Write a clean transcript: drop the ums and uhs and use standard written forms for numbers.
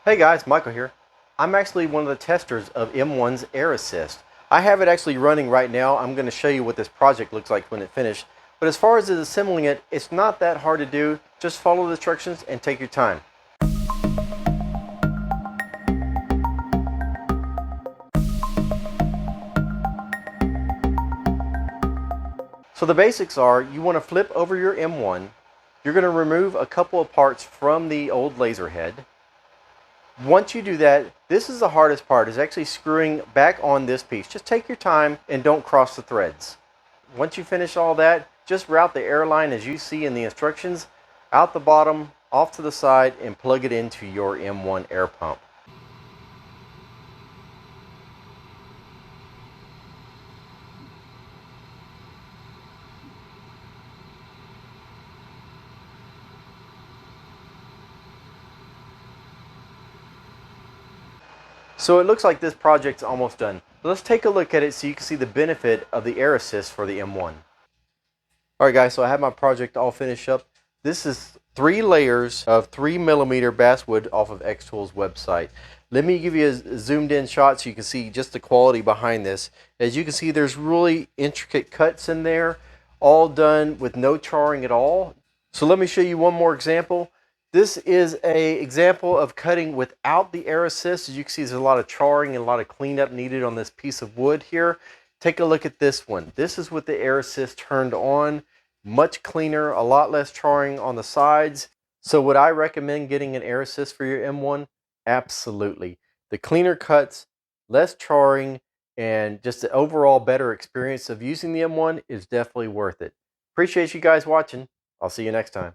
Hey guys, Michael here. I'm actually one of the testers of M1's Air Assist. I have it actually running right now. I'm going to show you what this project looks like when it's finished. But as far as assembling it, it's not that hard to do. Just follow the instructions and take your time. So the basics are, you want to flip over your M1. You're going to remove a couple of parts from the old laser head. Once you do that, this is the hardest part, is actually screwing back on this piece. Just take your time and don't cross the threads. Once you finish all that, just route the air line as you see in the instructions, out the bottom, off to the side, and plug it into your M1 air pump. So it looks like this project's almost done. But let's take a look at it so you can see the benefit of the air assist for the M1. Alright guys, so I have my project all finished up. This is 3 layers of 3mm basswood off of xTool's website. Let me give you a zoomed in shot so you can see just the quality behind this. As you can see, there's really intricate cuts in there, all done with no charring at all. So let me show you one more example. This is an example of cutting without the air assist. As you can see, there's a lot of charring and a lot of cleanup needed on this piece of wood here. Take a look at this one. This is with the air assist turned on. Much cleaner, a lot less charring on the sides. So would I recommend getting an air assist for your M1? Absolutely. The cleaner cuts, less charring, and just the overall better experience of using the M1 is definitely worth it. Appreciate you guys watching. I'll see you next time.